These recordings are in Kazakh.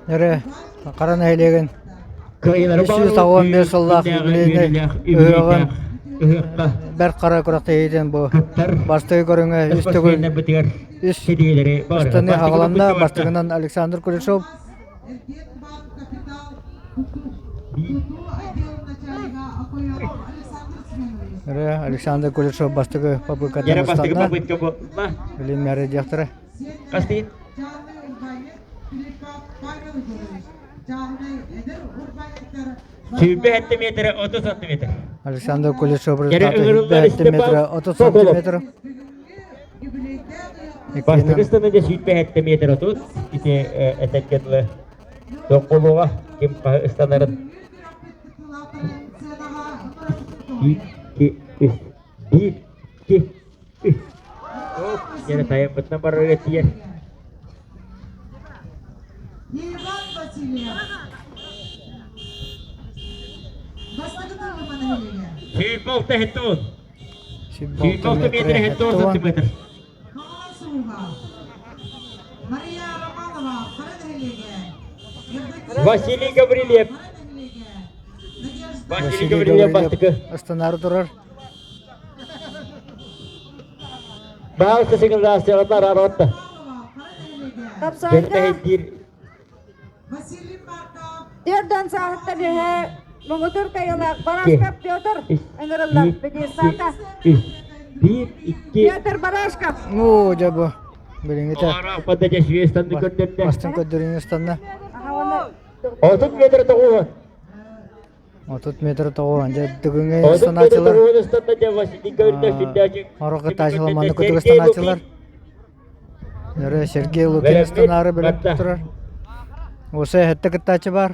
Nere Karan Eylegen Kayıları 315 yıllık yubileyine öğün bir kara kurakta eğiten bu. Bastığı görüne üstegül üstünü ağlamda bastığından Alexander Kuleshov. Nere Alexander Kuleshov bastığı papı Kazakstan'da bilim yeri diyaktırı. Kasti? Sübbe hette metre 30 santimetre. Alexander Kuleshov rezultatı metre 30 santimetre. Bastıkıstan'da da sübbe hette metre 30. İşte eteketli dokuluğa kim istanların. Bir, iki, üç. Bir, iki, üç. Oh, yine tayang betna baru yer. Sipol teh itu. Sipol teh meter itu santimeter. Vasily Gavrilyev. Vasily Gavrilyev bastıkı. Astanarı durar. Bazı sinyallar arattı. Gente hadir. Yerden sağlıkta bir mengutur kayalar baraskap Piotr Engerler pedesata Bir, iki. Piotr baraskap. Oo jabu. Biringita. Orang pada jasui stand kedua. Bastın ködürün standa. 30 metre toğu. 30 metre toğu anje dügünge 30 stan metre açılar. toğu stand aja Vasily Gavrilyev şiddet. Oraka taşılamanı ködürü stan açılar. Nere Sergey Lukin stanarı bilip turar. Osa hette kıtaçı var.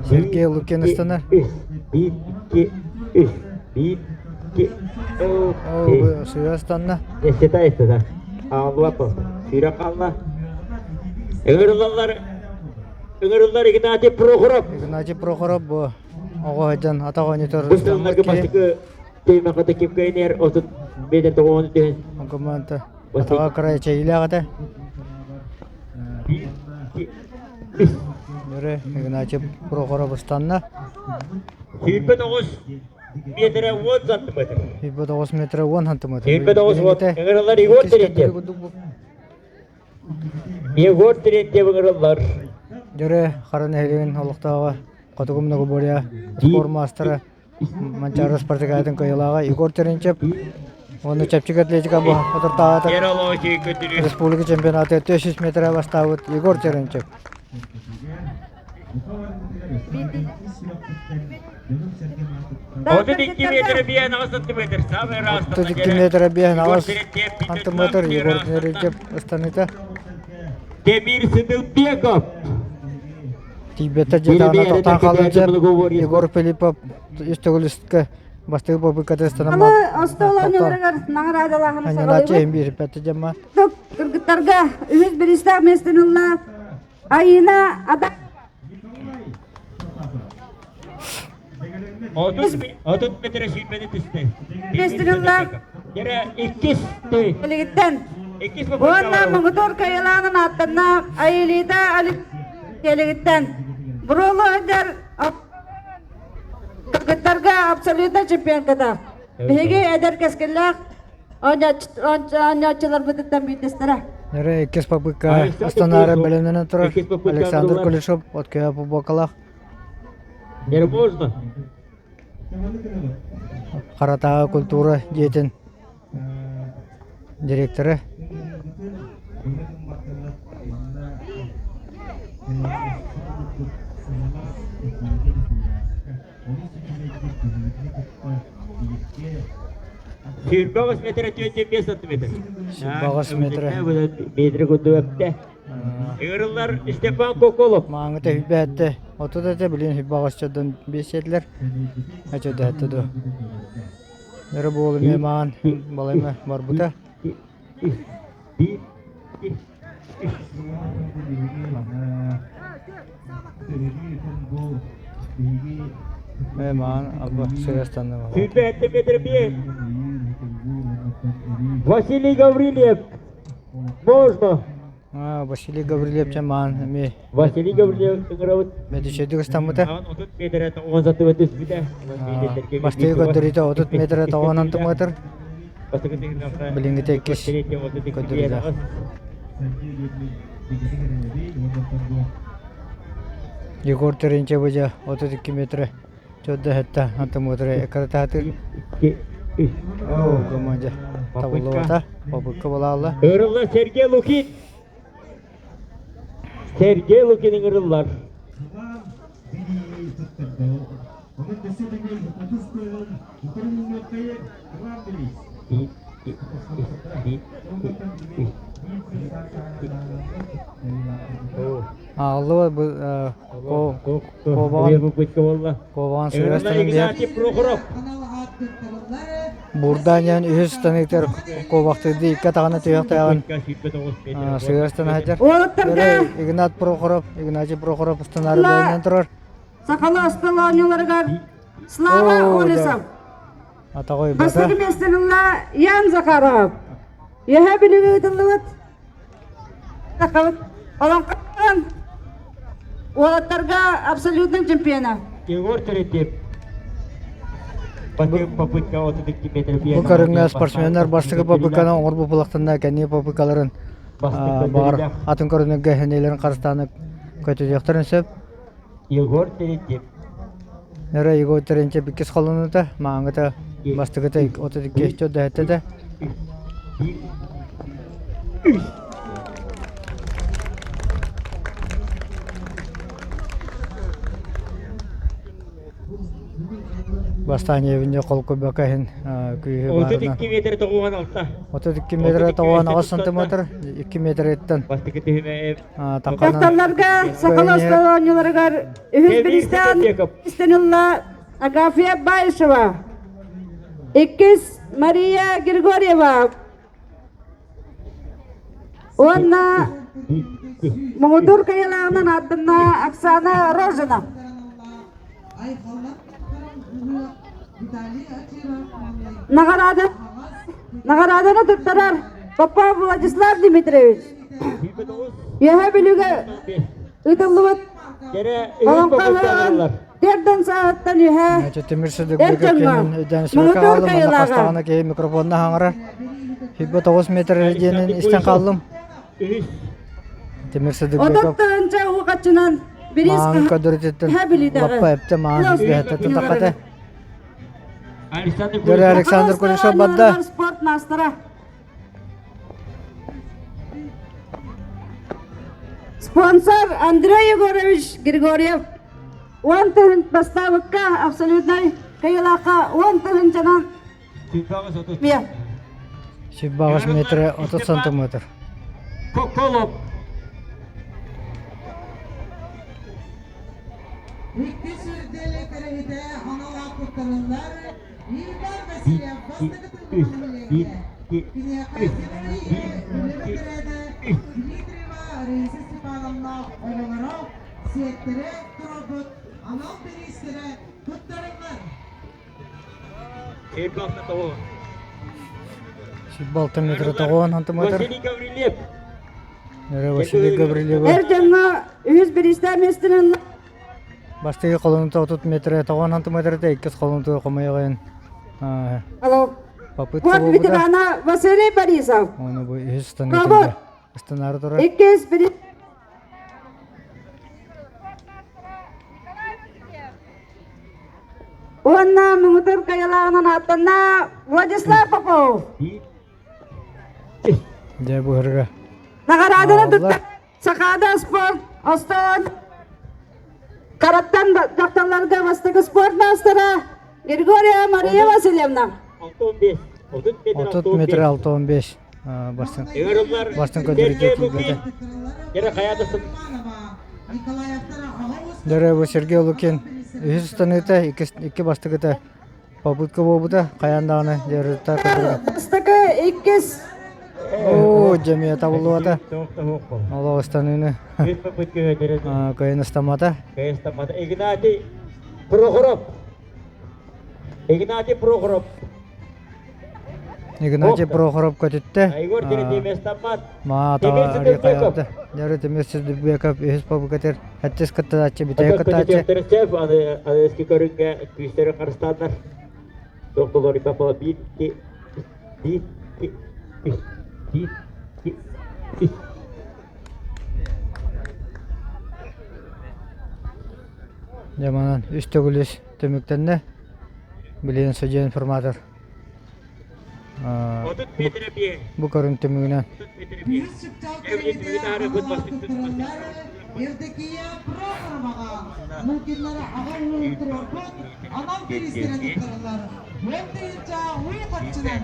Sergey Lukin stanar. Bir, iki, üç. Bir, iki. Oo suya standa. Está esto da. Allah. Sirak Allah. Engerler Ignatiy Prokhorov. Ignatiy Prokhorov bu. Ogo hajan ata oynuyor. Bunlarga bastıkı tema kata kipka iner 30 metre toğu diye. Mangkamanta. Ata kara çeyle kata. Nere Ignatiy Prokhorov standa. Sübbe 9 metre 10 santimetre. Sübbe 9 metre 10 santimetre. Sübbe 9 Engerler igor terette. Igor terette Engerler. Jere Karan Eylegen oluktaga Kotugumna Goborya spor masteri Mancharos Partikaydın kayılaga Igor Terenchev onu Chepchik Atletika bu oturtağı Yeraloji kötülüğü. Respublika Çempionatı 500 metre bastavut Igor Terenchev. 32 metre bir 9 santimetre. Sabe rastladı. 32 metre bir 9 santimetre Igor Terenchev ıstanita. Demir Sıdıkbekov. Tibet'te jedana toqtan qalınca Igor Filipov üstügülüstka bastığı popikata stanama. Ama astolanıyorlar nagradalarını Hanyalatçı sağlıyor. hem bir pette cema. Kırgıtlarga ümit bir istak mestinullah ayına ada 30 metre sübbe düştü. mestinullah Yere ikis tuy. geligitten. İkis Bunlar mengutur kayalanın altında ayılıyda alıp geligitten. Burulu eder kırgıtlarga absoluta çempiyon kadar. Bihigi eder keskinler Anyaçılar bıdıktan büyütestere. Nere ikis papika Astanara bölümünden turar. Alexander Kuleshov otkaya bu bokalak. Yere можно. Karatağı kultura jetin direktörü. Sübbe 9 metre 25 santimetre. 9 metre. Metre kuduakta. Engerler Stepan Kokolov. Mağıta hübbette. Otu da bilin hübbe ağaççadan beşetler. Açı da hatta da. Nere bu oğlum yemeğin balayma var bu da. Yemeğin abba Sırbistan'da var. Sübbe 7 metre bir. Vasily Gavrilyev. Можно. Василий Гаврилев чаман ми Василий Гаврилев ыңыравыт. медишедик стамыта. Ан 30 метр тоғон заты өтіс біде. Бастыгы көдөрүтө 30 метр тоғон антыметр. Билинги теккис көдөрүтө. Егор Теренче быжа 32 метр. Чодда хетта антыметр экартатыр. О, команжа. Табылуата. Попытка болалла. Ырылла Сергей Лукин. Сергей Лукин'in ырылlar. Аллы бу кован сырастын бия. Бурданьян үһүс станыктар ковактыды икка таганы туяктаган сырастын хаҗар. Олаттарга Игнат Прохоров, Игнатий Прохоров станар белән турар. Сакалы Аскаланьяларга Слава Олесов. Атагой Бастыгы бата. местенилла Ян Захаров. Яха билиги тыллыбыт. Такабыт. Оланкан. Олаттарга абсолютный чемпиона. Егор Теретьев. Попытка 32 метр. Бу көрүнгөн спортсмендер баштыгы попыканы оңор булактында кәне попыкаларын бар атын көрүнгөнгө хенелерин карстанып көтөдөктөрүн сөп. Егор Теретьев. Нера Егор Теренче бикес колунута маңыта баштыгыта 32 чөдө хеттеде. Бастан евинде кол көбөкәһин күйе 32 метр тоғуған алта. 32 метр тоғон 9 сантиметр 2 метр еттен Бастыгы түйме. Такталарга Сакалы Аскаланьяларга Өзбекистан Стенилла Агафья Байшева. Иккис Мария Григорьева. Онна Мугудур кайлагынан атына Оксана Рожина. Награданы туттарар Папа Владислав Дмитриевич. Яха билуге ытыллыбыт Оланкалан терден сааттан яха Темирсидик бекенин өдөнүсү калдым анда кастагына кей микрофонна хаңара. Хибе 9 метр жерден истен калдым. Темирсидик бекеп Одоттанча угачынан бирис маң көдөрүтөттөн баппа эпте маң избехте таката. Александр Кулешов бадда. Спорт мастера. Спонсор Андрей Егорович Григорьев. Он тыгын поставка абсолютный кайылака 10 тыгын жанан. Бия. 29 метр 30 сантиметр. Коколов. Шибалты метр тоғон сантиметр. Василий Гаврилев. Нера Василий Гаврилев. Эрденга Өзбекистан местенин Баштыгы колунута 30 метр тоғон сантиметрде иккис колунута комайган. Алло. Попытка Вот болду. ветерана Василий Борисов. Оны бу истен Кабы. итинде. Станары тура. Иккис бiri. Онна мугудур кайылағынан аттана Владислав Попов. Де бу хырга. Награданы Allah. тутта Сакада спорт Остон. Караттан жакталарга бастыгы спорт мастера Григория Мария Васильевна. 65. 30 метр 6-15. Баштын. Баштын көдөрүтө тийбеде. Жара каядысың. Дере бу Сергей Лукин. Үһүс станыта iki баштыгыта. Попытка болбуда каяндаганы жерта көдөрүп. Бастыгы иккис. О, жемия табылуата. Тоқта хоққо. Алла станыны. Өз попытка өдереді. Кайын стамата. Кайыстамады. Игнатий Прохоров. Игнатий Прохоров. Игнатий Прохоров көтүттө. Егор Демес Тамат. Ма тава ари каябды. Дәрі Темесіз Дүбеков, Ихис Пабукатер, Әттес кыттадачы, битая кыттадачы. Терцев, адески көрінге күйістері қарыстандар. Доктолори папала битки. Жаманан үстөгүлүс төмөктенне. Билен сөжен информатор. Отут метре бие. Бу көрүн төмөгүнөн. Ердекия Прохороваға мүмкіндері ағай өлтіріп, анам перестерені тұрғылар. Өндейінча ұй қатшынан.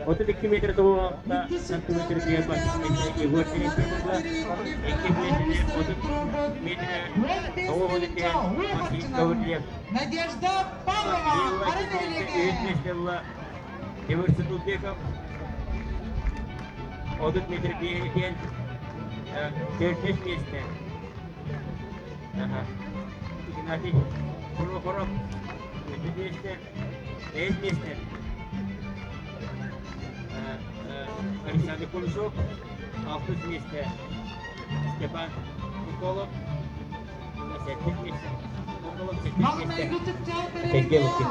Отут 2 метр того сантиметр бие бас. Егор Демес Тамат. 2 метр отут метр того водите. Масин Надежда Павлова, Арнелеге. Демирсин Улбеков. Отут метр бие екен. 4-5 месте. Игнатий Прохоров. 5 месте. Александр Кулешов. 6 месте. Степан Николов. 7 месте. Николов 7 месте. Маңнай күтіп чау Сергей Лукин.